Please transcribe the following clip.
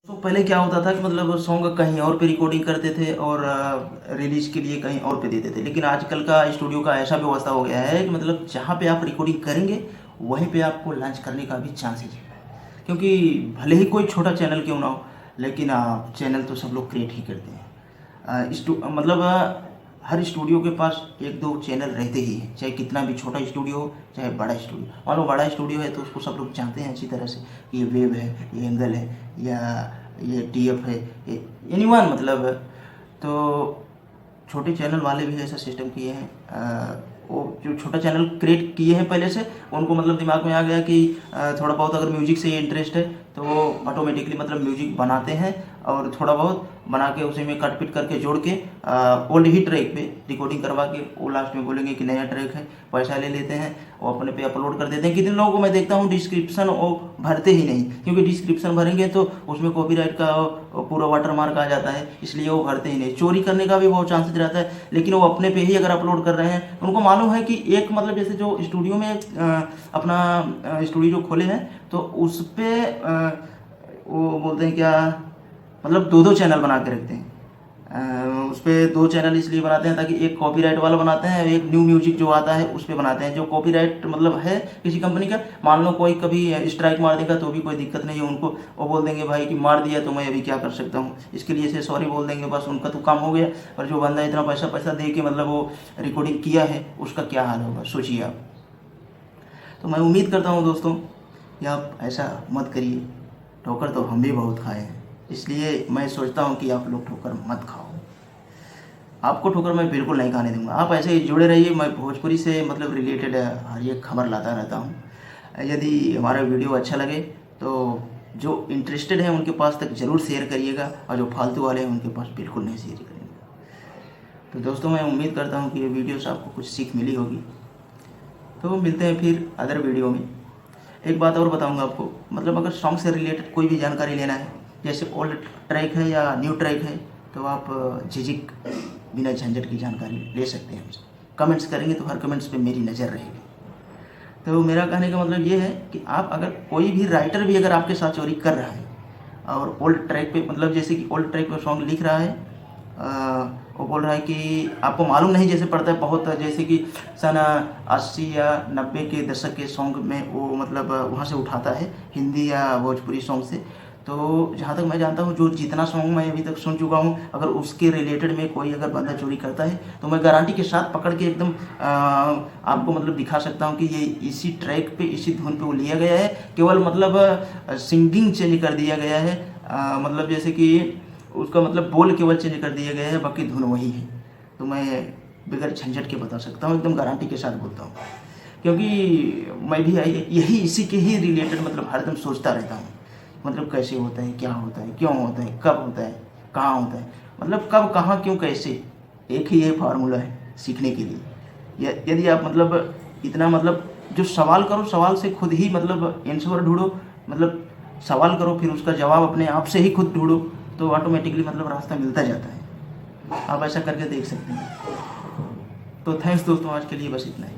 तो पहले क्या होता था कि मतलब सॉन्ग कहीं और पे रिकॉर्डिंग करते थे और रिलीज के लिए कहीं और पे देते थे, लेकिन आजकल का स्टूडियो का ऐसा व्यवस्था हो गया है कि मतलब जहाँ पे आप रिकॉर्डिंग करेंगे वहीं पे आपको लॉन्च करने का भी चांसेस है। क्योंकि भले ही कोई छोटा चैनल क्यों ना हो, लेकिन चैनल तो सब लोग क्रिएट ही करते हैं। मतलब हर स्टूडियो के पास एक दो चैनल रहते ही हैं, चाहे कितना भी छोटा स्टूडियो हो चाहे बड़ा स्टूडियो। मान लो बड़ा स्टूडियो है तो उसको सब लोग जानते हैं अच्छी तरह से कि ये वेब है, ये एंगल है, या ये टीएफ है, ये एनीवन मतलब। तो छोटे चैनल वाले भी ऐसा सिस्टम किए हैं। वो जो छोटा चैनल क्रिएट किए हैं पहले से, उनको मतलब दिमाग में आ गया कि थोड़ा बहुत अगर म्यूजिक से इंटरेस्ट है तो वो ऑटोमेटिकली मतलब म्यूजिक बनाते हैं और थोड़ा बहुत बना के उसी में कट पिट करके जोड़ के ओल्ड ही ट्रैक पे रिकॉर्डिंग करवा के वो लास्ट में बोलेंगे कि नया ट्रैक है, पैसा ले लेते हैं, वो अपने पे अपलोड कर देते हैं। कितने लोगों को मैं देखता हूँ डिस्क्रिप्शन वो भरते ही नहीं, क्योंकि डिस्क्रिप्शन भरेंगे तो उसमें कॉपीराइट का पूरा वाटरमार्क आ जाता है, इसलिए वो भरते ही नहीं। चोरी करने का भी बहुत चांसेस रहता है, लेकिन वो अपने पे ही अगर अपलोड कर रहे हैं, उनको मालूम है कि एक मतलब जैसे जो स्टूडियो में अपना स्टूडियो जो खोले हैं तो उस पर वो बोलते हैं क्या, मतलब दो दो चैनल बना के रखते हैं। उस पर दो चैनल इसलिए बनाते हैं ताकि एक कॉपीराइट वाला बनाते हैं, एक न्यू म्यूजिक जो आता है उस पर बनाते हैं। जो कॉपीराइट मतलब है किसी कंपनी का, मान लो कोई कभी स्ट्राइक मार देगा तो भी कोई दिक्कत नहीं है उनको, वो बोल देंगे भाई कि मार दिया तो मैं अभी क्या कर सकता हूँ, इसके लिए से सॉरी बोल देंगे, बस उनका तो काम हो गया। और जो बंदा इतना पैसा पैसा दे के मतलब वो रिकॉर्डिंग किया है उसका क्या हाल होगा, सोचिए आप। तो मैं उम्मीद करता हूँ दोस्तों कि आप ऐसा मत करिए। ठोकर तो हम भी बहुत खाए हैं, इसलिए मैं सोचता हूँ कि आप लोग ठोकर मत खाओ। आपको ठोकर मैं बिल्कुल नहीं खाने दूंगा। आप ऐसे ही जुड़े रहिए, मैं भोजपुरी से मतलब रिलेटेड हर एक खबर लाता रहता हूँ। यदि हमारा वीडियो अच्छा लगे तो जो इंटरेस्टेड हैं उनके पास तक ज़रूर शेयर करिएगा, और जो फालतू वाले हैं उनके पास बिल्कुल नहीं शेयर करिएगा। तो दोस्तों मैं उम्मीद करता हूँ कि ये वीडियो से आपको कुछ सीख मिली होगी। तो मिलते हैं फिर अदर वीडियो में। एक बात और बताऊंगा आपको, मतलब अगर सॉन्ग से रिलेटेड कोई भी जानकारी लेना है, जैसे ओल्ड ट्रैक है या न्यू ट्रैक है, तो आप झिझक बिना झंझट की जानकारी ले सकते हैं हमसे। कमेंट्स करेंगे तो हर कमेंट्स पे मेरी नज़र रहेगी। तो मेरा कहने का मतलब ये है कि आप अगर कोई भी राइटर भी अगर आपके साथ चोरी कर रहा है और ओल्ड ट्रैक पे मतलब जैसे कि ओल्ड ट्रैक पे सॉन्ग लिख रहा है, वो बोल रहा है कि आपको मालूम नहीं जैसे पड़ता है बहुत, जैसे कि सन 80 या 90 के दशक के सॉन्ग में वो मतलब वहाँ से उठाता है, हिंदी या भोजपुरी सॉन्ग से। तो जहाँ तक मैं जानता हूँ, जो जितना सॉन्ग मैं अभी तक सुन चुका हूँ, अगर उसके रिलेटेड में कोई अगर बंदा चोरी करता है तो मैं गारंटी के साथ पकड़ के एकदम आपको मतलब दिखा सकता हूँ कि ये इसी ट्रैक पे इसी धुन पे वो लिया गया है, केवल मतलब सिंगिंग चेंज कर दिया गया है। मतलब जैसे कि उसका मतलब बोल केवल चेंज कर दिए गए हैं, बाकी धुन वही है। तो मैं बगैर झंझट के बता सकता हूँ, एकदम गारंटी के साथ बोलता हूँ, क्योंकि मैं भी यही इसी के ही रिलेटेड मतलब हरदम सोचता रहता हूँ। मतलब कैसे होता है, क्या होता है, क्यों होता है, कब होता है, कहाँ होता है, मतलब कब कहाँ क्यों कैसे, एक ही ये फार्मूला है सीखने के लिए। यदि आप मतलब इतना मतलब जो सवाल करो, सवाल से खुद ही मतलब आंसर ढूंढो, मतलब सवाल करो फिर उसका जवाब अपने आप से ही खुद ढूंढो, तो ऑटोमेटिकली मतलब रास्ता मिलता जाता है। आप ऐसा करके देख सकते हैं। तो थैंक्स दोस्तों, आज के लिए बस इतना ही।